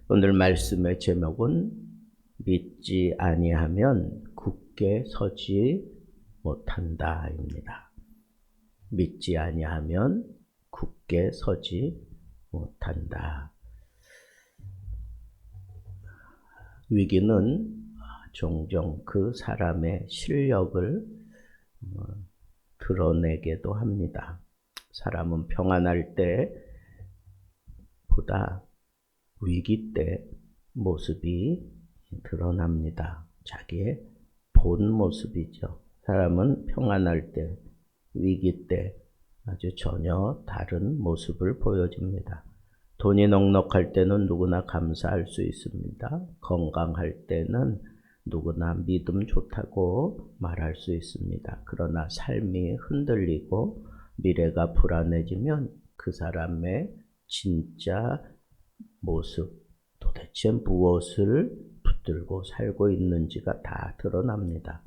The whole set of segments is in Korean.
오늘 말씀의 제목은 믿지 아니하면 굳게 서지 못한다입니다. 믿지 아니하면 굳게 서지 못한다. 위기는 종종 그 사람의 실력을 드러내기도 합니다. 사람은 평안할 때보다 위기 때 모습이 드러납니다. 자기의 본 모습이죠. 사람은 평안할 때, 위기 때 아주 전혀 다른 모습을 보여줍니다. 돈이 넉넉할 때는 누구나 감사할 수 있습니다. 건강할 때는 누구나 믿음 좋다고 말할 수 있습니다. 그러나 삶이 흔들리고 미래가 불안해지면 그 사람의 진짜 모습, 도대체 무엇을 붙들고 살고 있는지가 다 드러납니다.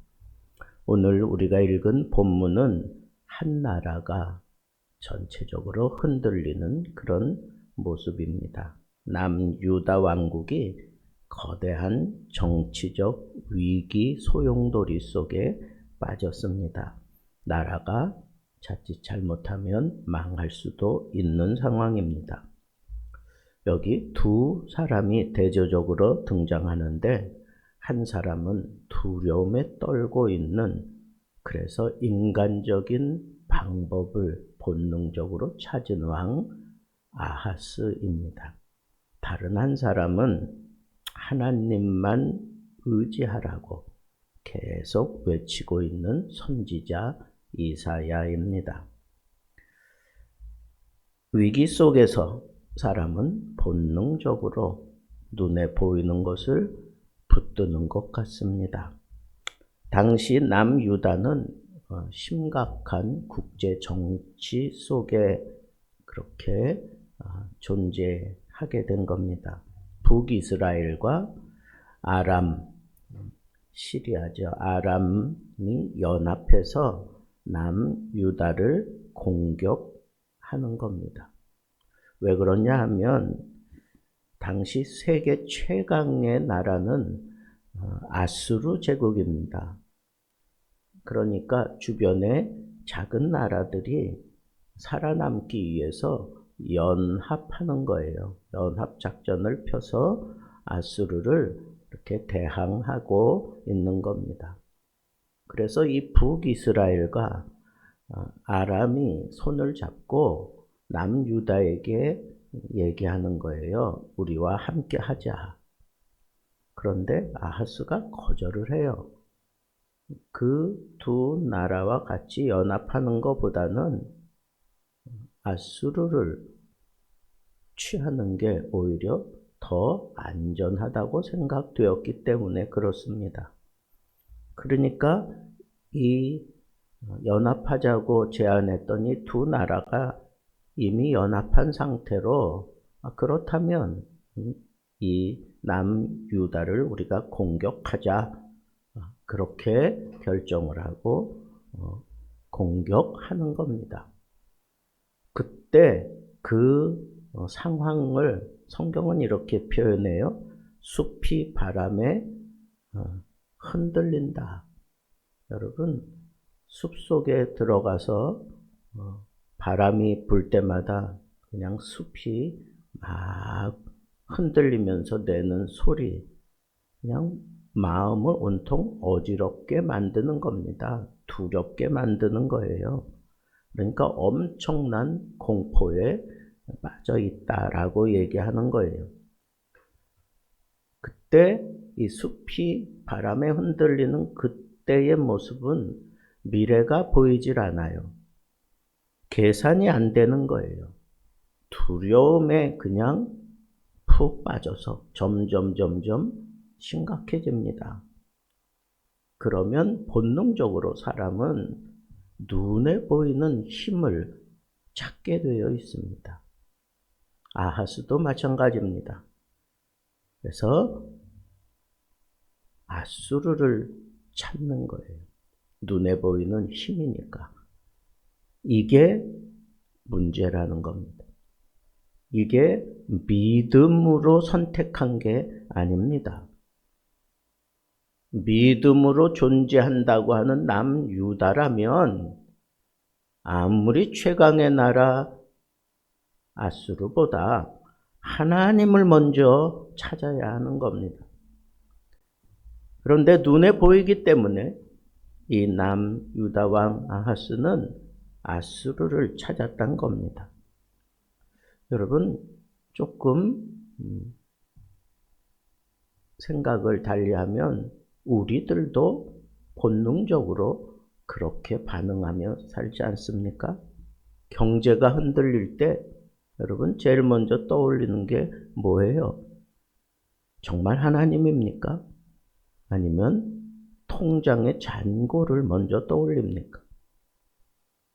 오늘 우리가 읽은 본문은 한 나라가 전체적으로 흔들리는 그런 모습입니다. 남유다 왕국이 거대한 정치적 위기 소용돌이 속에 빠졌습니다. 나라가 자칫 잘못하면 망할 수도 있는 상황입니다. 여기 두 사람이 대조적으로 등장하는데 한 사람은 두려움에 떨고 있는, 그래서 인간적인 방법을 본능적으로 찾은 왕 아하스입니다. 다른 한 사람은 하나님만 의지하라고 계속 외치고 있는 선지자 이사야입니다. 위기 속에서 사람은 본능적으로 눈에 보이는 것을 붙드는 것 같습니다. 당시 남유다는 심각한 국제 정치 속에 그렇게 존재하게 된 겁니다. 북이스라엘과 아람, 시리아죠. 아람이 연합해서 남유다를 공격하는 겁니다. 왜 그러냐 하면 당시 세계 최강의 나라는 아수르 제국입니다. 그러니까 주변의 작은 나라들이 살아남기 위해서 연합하는 거예요. 연합작전을 펴서 아수르를 이렇게 대항하고 있는 겁니다. 그래서 이 북이스라엘과 아람이 손을 잡고 남유다에게 얘기하는 거예요. 우리와 함께 하자. 그런데 아하스가 거절을 해요. 그 두 나라와 같이 연합하는 것보다는 아수르를 취하는 게 오히려 더 안전하다고 생각되었기 때문에 그렇습니다. 그러니까 이 연합하자고 제안했더니 두 나라가 이미 연합한 상태로 그렇다면 이 남유다를 우리가 공격하자, 그렇게 결정을 하고 공격하는 겁니다. 그때 그 상황을 성경은 이렇게 표현해요. 숲이 바람에 흔들린다. 여러분, 숲속에 들어가서 바람이 불 때마다 그냥 숲이 막 흔들리면서 내는 소리, 그냥 마음을 온통 어지럽게 만드는 겁니다. 두렵게 만드는 거예요. 그러니까 엄청난 공포에 빠져 있다라고 얘기하는 거예요. 그때 이 숲이 바람에 흔들리는 그때의 모습은 미래가 보이질 않아요. 계산이 안 되는 거예요. 두려움에 그냥 푹 빠져서 점점 심각해집니다. 그러면 본능적으로 사람은 눈에 보이는 힘을 찾게 되어 있습니다. 아하스도 마찬가지입니다. 그래서 아수르를 찾는 거예요. 눈에 보이는 힘이니까. 이게 문제라는 겁니다. 이게 믿음으로 선택한 게 아닙니다. 믿음으로 존재한다고 하는 남유다라면 아무리 최강의 나라 아수르보다 하나님을 먼저 찾아야 하는 겁니다. 그런데 눈에 보이기 때문에 이 남유다 왕 아하스는 아수르를 찾았던 겁니다. 여러분, 조금 생각을 달리하면 우리들도 본능적으로 그렇게 반응하며 살지 않습니까? 경제가 흔들릴 때 여러분 제일 먼저 떠올리는 게 뭐예요? 정말 하나님입니까? 아니면 통장의 잔고를 먼저 떠올립니까?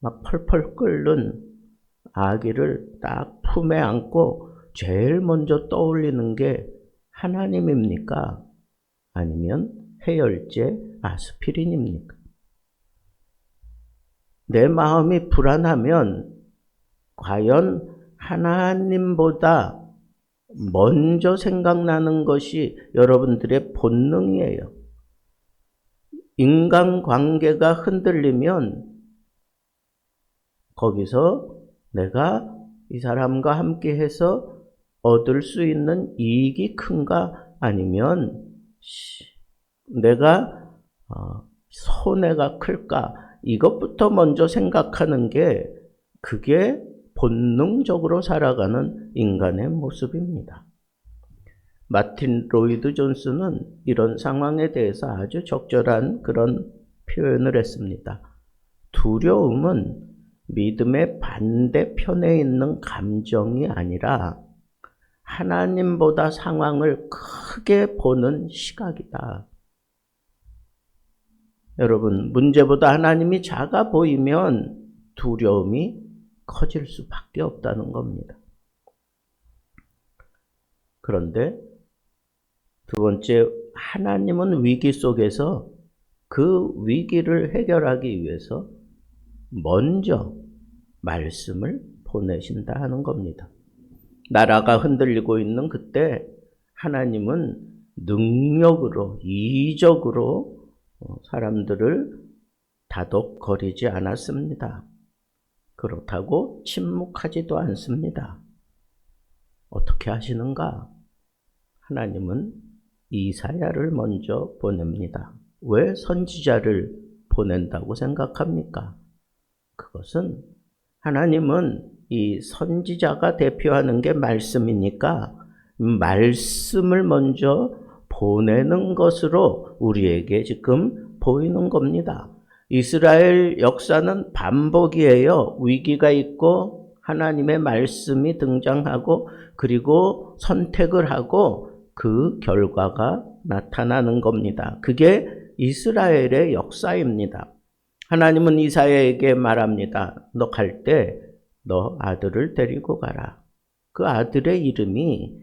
막 펄펄 끓는 아기를 딱 품에 안고 제일 먼저 떠올리는 게 하나님입니까? 아니면 해열제 아스피린입니까? 내 마음이 불안하면 과연 하나님보다 먼저 생각나는 것이 여러분들의 본능이에요. 인간관계가 흔들리면 거기서 내가 이 사람과 함께 해서 얻을 수 있는 이익이 큰가 아니면 내가 손해가 클까 이것부터 먼저 생각하는 게 그게 본능적으로 살아가는 인간의 모습입니다. 마틴 로이드 존스는 이런 상황에 대해서 아주 적절한 그런 표현을 했습니다. 두려움은 믿음의 반대편에 있는 감정이 아니라 하나님보다 상황을 크게 보는 시각이다. 여러분, 문제보다 하나님이 작아 보이면 두려움이 커질 수밖에 없다는 겁니다. 그런데 두 번째, 하나님은 위기 속에서 그 위기를 해결하기 위해서 먼저 말씀을 보내신다 하는 겁니다. 나라가 흔들리고 있는 그때 하나님은 능력으로, 이적으로 사람들을 다독거리지 않았습니다. 그렇다고 침묵하지도 않습니다. 어떻게 하시는가? 하나님은 이사야를 먼저 보냅니다. 왜 선지자를 보낸다고 생각합니까? 그것은 하나님은 이 선지자가 대표하는 게 말씀이니까 말씀을 먼저 보내는 것으로 우리에게 지금 보이는 겁니다. 이스라엘 역사는 반복이에요. 위기가 있고 하나님의 말씀이 등장하고 그리고 선택을 하고 그 결과가 나타나는 겁니다. 그게 이스라엘의 역사입니다. 하나님은 이사야에게 말합니다. 너 갈 때 너 아들을 데리고 가라. 그 아들의 이름이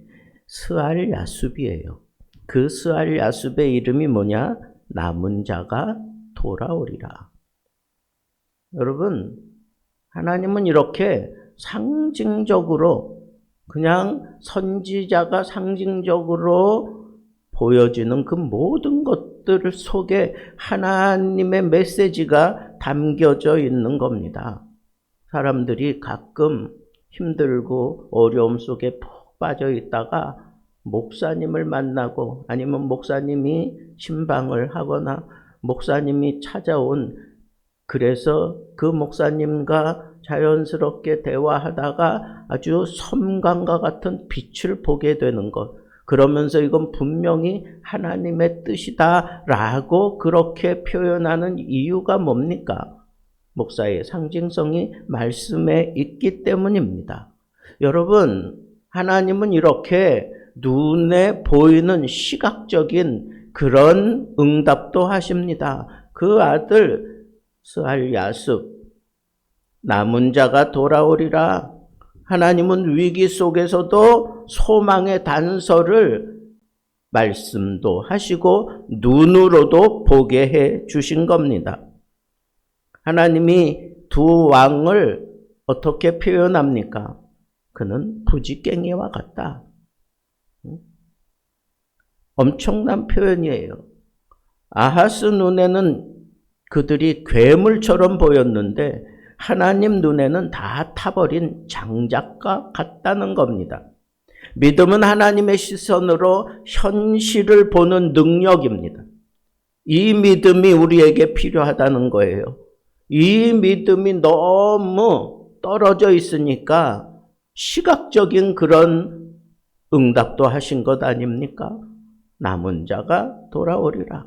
스알야숲이에요. 그 스알야숲의 이름이 뭐냐? 남은 자가 돌아오리라. 여러분, 하나님은 이렇게 상징적으로 그냥 선지자가 상징적으로 보여지는 그 모든 것들 속에 하나님의 메시지가 담겨져 있는 겁니다. 사람들이 가끔 힘들고 어려움 속에 푹 빠져 있다가 목사님을 만나고 아니면 목사님이 신방을 하거나 목사님이 찾아온 그래서 그 목사님과 자연스럽게 대화하다가 아주 섬광과 같은 빛을 보게 되는 것. 그러면서 이건 분명히 하나님의 뜻이다라고 그렇게 표현하는 이유가 뭡니까? 목사의 상징성이 말씀에 있기 때문입니다. 여러분, 하나님은 이렇게 눈에 보이는 시각적인 그런 응답도 하십니다. 그 아들 스알야숲, 남은 자가 돌아오리라. 하나님은 위기 속에서도 소망의 단서를 말씀도 하시고 눈으로도 보게 해 주신 겁니다. 하나님이 두 왕을 어떻게 표현합니까? 그는 부지깽이와 같다. 엄청난 표현이에요. 아하스 눈에는 그들이 괴물처럼 보였는데 하나님 눈에는 다 타버린 장작과 같다는 겁니다. 믿음은 하나님의 시선으로 현실을 보는 능력입니다. 이 믿음이 우리에게 필요하다는 거예요. 이 믿음이 너무 떨어져 있으니까 시각적인 그런 응답도 하신 것 아닙니까? 남은 자가 돌아오리라.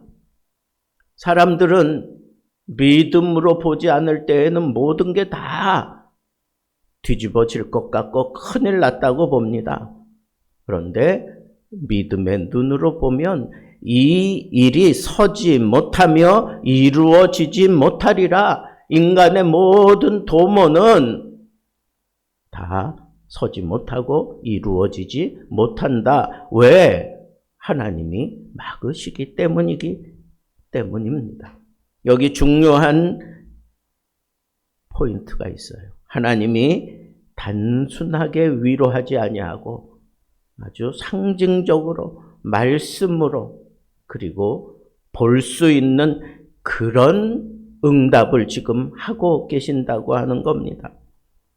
사람들은 믿음으로 보지 않을 때에는 모든 게 다 뒤집어질 것 같고 큰일 났다고 봅니다. 그런데 믿음의 눈으로 보면 이 일이 서지 못하며 이루어지지 못하리라. 인간의 모든 도모는 다 서지 못하고 이루어지지 못한다. 왜? 하나님이 막으시기 때문입니다. 여기 중요한 포인트가 있어요. 하나님이 단순하게 위로하지 아니하고 아주 상징적으로 말씀으로 그리고 볼 수 있는 그런 응답을 지금 하고 계신다고 하는 겁니다.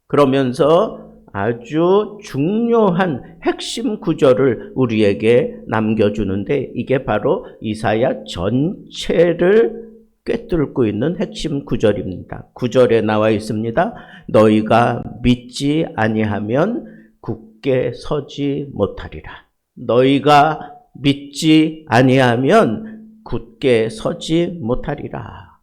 그러면서 아주 중요한 핵심 구절을 우리에게 남겨주는데 이게 바로 이사야 전체를 꿰뚫고 있는 핵심 구절입니다. 9절에 나와 있습니다. 너희가 믿지 아니하면 굳게 서지 못하리라. 너희가 믿지 아니하면 굳게 서지 못하리라.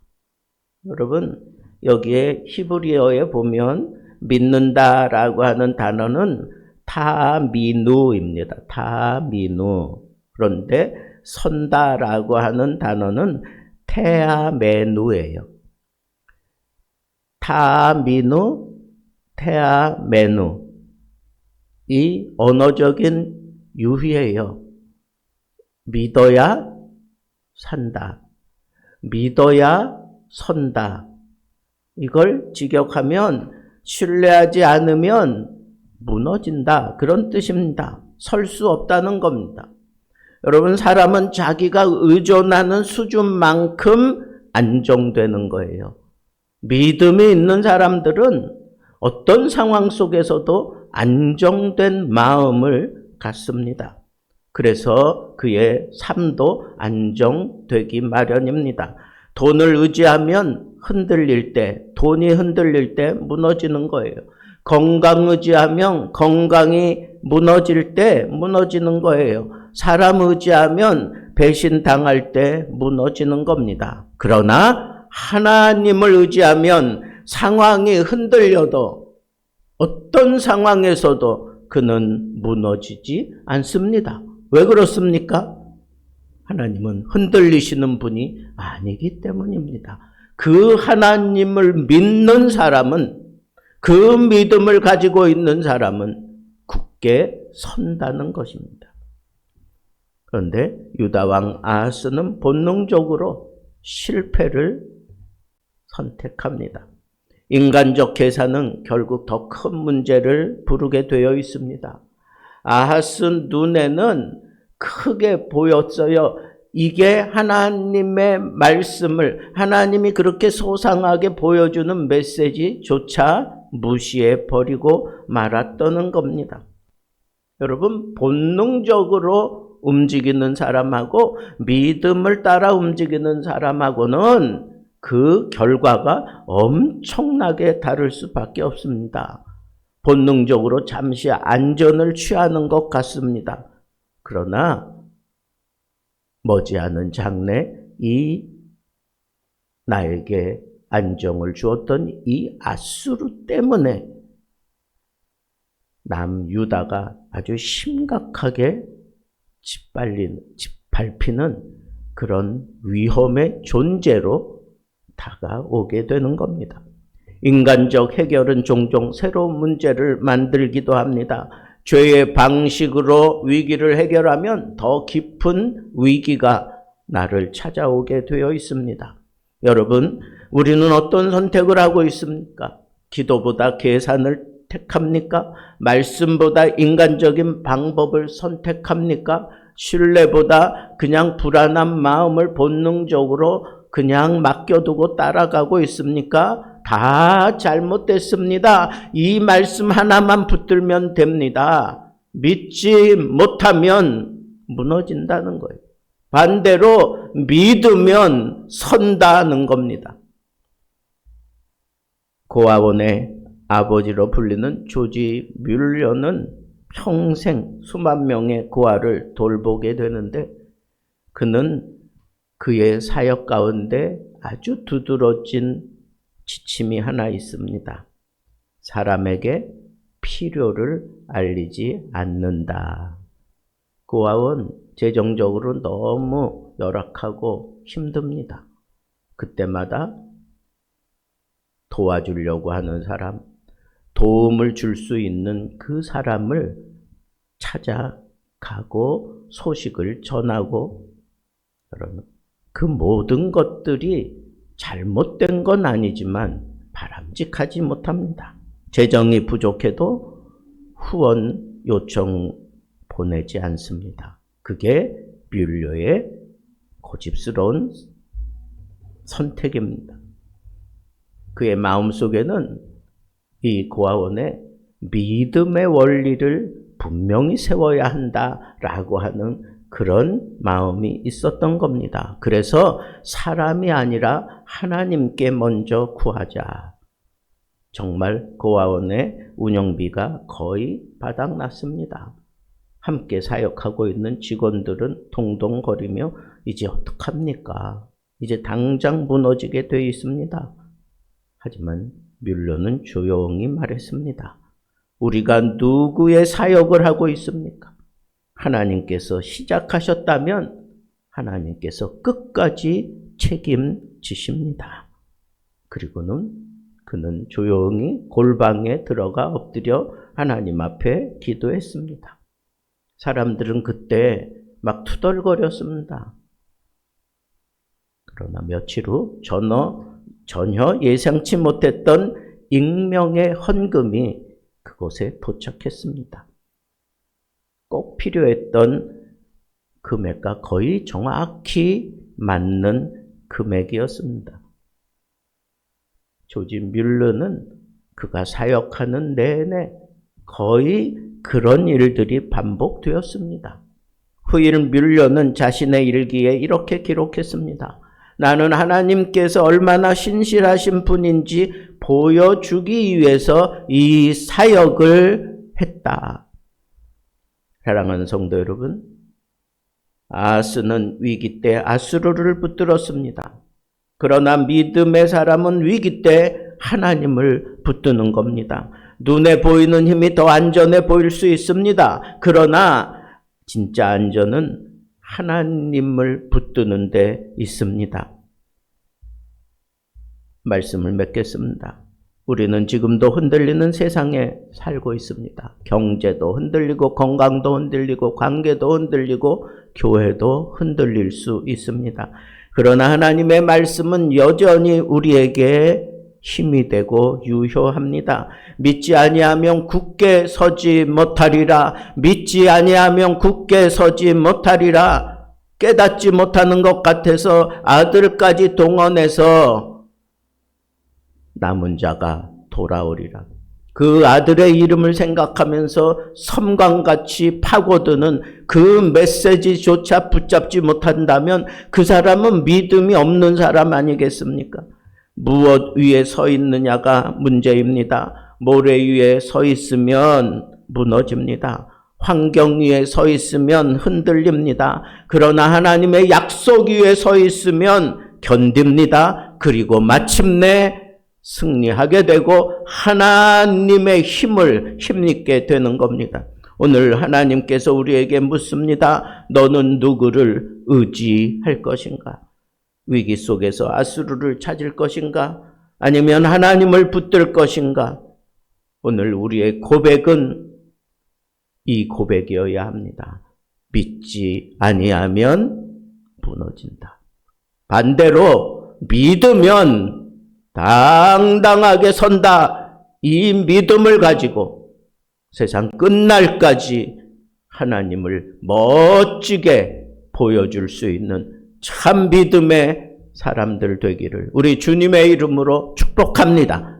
여러분, 여기에 히브리어에 보면 믿는다라고 하는 단어는 타미누입니다. 타미누. 그런데 선다라고 하는 단어는 테아메누예요. 타미누, 테아메누. 이 언어적인 유희예요. 믿어야 산다. 믿어야 선다. 이걸 직역하면 신뢰하지 않으면 무너진다. 그런 뜻입니다. 설 수 없다는 겁니다. 여러분, 사람은 자기가 의존하는 수준만큼 안정되는 거예요. 믿음이 있는 사람들은 어떤 상황 속에서도 안정된 마음을 갖습니다. 그래서 그의 삶도 안정되기 마련입니다. 돈을 의지하면 흔들릴 때, 돈이 흔들릴 때 무너지는 거예요. 건강 의지하면 건강이 무너질 때 무너지는 거예요. 사람 의지하면 배신당할 때 무너지는 겁니다. 그러나 하나님을 의지하면 상황이 흔들려도 어떤 상황에서도 그는 무너지지 않습니다. 왜 그렇습니까? 하나님은 흔들리시는 분이 아니기 때문입니다. 그 하나님을 믿는 사람은, 그 믿음을 가지고 있는 사람은 굳게 선다는 것입니다. 그런데 유다왕 아하스는 본능적으로 실패를 선택합니다. 인간적 계산은 결국 더 큰 문제를 부르게 되어 있습니다. 아하스 눈에는 크게 보였어요. 이게 하나님의 말씀을, 하나님이 그렇게 소상하게 보여주는 메시지조차 무시해 버리고 말았다는 겁니다. 여러분, 본능적으로 움직이는 사람하고 믿음을 따라 움직이는 사람하고는 그 결과가 엄청나게 다를 수밖에 없습니다. 본능적으로 잠시 안전을 취하는 것 같습니다. 그러나 머지않은 장래 이 나에게 안정을 주었던 이 아수르 때문에 남유다가 아주 심각하게 짓밟히는 그런 위험의 존재로 다가오게 되는 겁니다. 인간적 해결은 종종 새로운 문제를 만들기도 합니다. 죄의 방식으로 위기를 해결하면 더 깊은 위기가 나를 찾아오게 되어 있습니다. 여러분, 우리는 어떤 선택을 하고 있습니까? 기도보다 계산을 택합니까? 말씀보다 인간적인 방법을 선택합니까? 신뢰보다 그냥 불안한 마음을 본능적으로 그냥 맡겨두고 따라가고 있습니까? 다 잘못됐습니다. 이 말씀 하나만 붙들면 됩니다. 믿지 못하면 무너진다는 거예요. 반대로 믿으면 선다는 겁니다. 고아원의 아버지로 불리는 조지 뮬러는 평생 수만 명의 고아를 돌보게 되는데 그는 그의 사역 가운데 아주 두드러진 지침이 하나 있습니다. 사람에게 필요를 알리지 않는다. 고아원 재정적으로 너무 열악하고 힘듭니다. 그때마다 도와주려고 하는 사람, 도움을 줄 수 있는 그 사람을 찾아가고 소식을 전하고 그 모든 것들이 잘못된 건 아니지만 바람직하지 못합니다. 재정이 부족해도 후원 요청 보내지 않습니다. 그게 뮬러의 고집스러운 선택입니다. 그의 마음속에는 이 고아원에 믿음의 원리를 분명히 세워야 한다라고 하는 그런 마음이 있었던 겁니다. 그래서 사람이 아니라 하나님께 먼저 구하자. 정말 고아원의 운영비가 거의 바닥났습니다. 함께 사역하고 있는 직원들은 동동거리며 이제 어떡합니까? 이제 당장 무너지게 돼 있습니다. 하지만 뮬러는 조용히 말했습니다. 우리가 누구의 사역을 하고 있습니까? 하나님께서 시작하셨다면 하나님께서 끝까지 책임지십니다. 그리고는 그는 조용히 골방에 들어가 엎드려 하나님 앞에 기도했습니다. 사람들은 그때 막 투덜거렸습니다. 그러나 며칠 후 전혀 예상치 못했던 익명의 헌금이 그곳에 도착했습니다. 꼭 필요했던 금액과 거의 정확히 맞는 금액이었습니다. 조지 뮬러는 그가 사역하는 내내 거의 그런 일들이 반복되었습니다. 후일 뮬러는 자신의 일기에 이렇게 기록했습니다. 나는 하나님께서 얼마나 신실하신 분인지 보여주기 위해서 이 사역을 했다. 사랑하는 성도 여러분, 아하스는 위기 때 아수르를 붙들었습니다. 그러나 믿음의 사람은 위기 때 하나님을 붙드는 겁니다. 눈에 보이는 힘이 더 안전해 보일 수 있습니다. 그러나 진짜 안전은 하나님을 붙드는 데 있습니다. 말씀을 맺겠습니다. 우리는 지금도 흔들리는 세상에 살고 있습니다. 경제도 흔들리고 건강도 흔들리고 관계도 흔들리고 교회도 흔들릴 수 있습니다. 그러나 하나님의 말씀은 여전히 우리에게 힘이 되고 유효합니다. 믿지 아니하면 굳게 서지 못하리라. 믿지 아니하면 굳게 서지 못하리라. 깨닫지 못하는 것 같아서 아들까지 동원해서 남은 자가 돌아오리라. 그 아들의 이름을 생각하면서 섬광같이 파고드는 그 메시지조차 붙잡지 못한다면 그 사람은 믿음이 없는 사람 아니겠습니까? 무엇 위에 서 있느냐가 문제입니다. 모래 위에 서 있으면 무너집니다. 환경 위에 서 있으면 흔들립니다. 그러나 하나님의 약속 위에 서 있으면 견딥니다. 그리고 마침내 승리하게 되고 하나님의 힘을 힘입게 되는 겁니다. 오늘 하나님께서 우리에게 묻습니다. 너는 누구를 의지할 것인가? 위기 속에서 아수르를 찾을 것인가? 아니면 하나님을 붙들 것인가? 오늘 우리의 고백은 이 고백이어야 합니다. 믿지 아니하면 무너진다. 반대로 믿으면 당당하게 선다. 이 믿음을 가지고 세상 끝날까지 하나님을 멋지게 보여줄 수 있는 참 믿음의 사람들 되기를 우리 주님의 이름으로 축복합니다.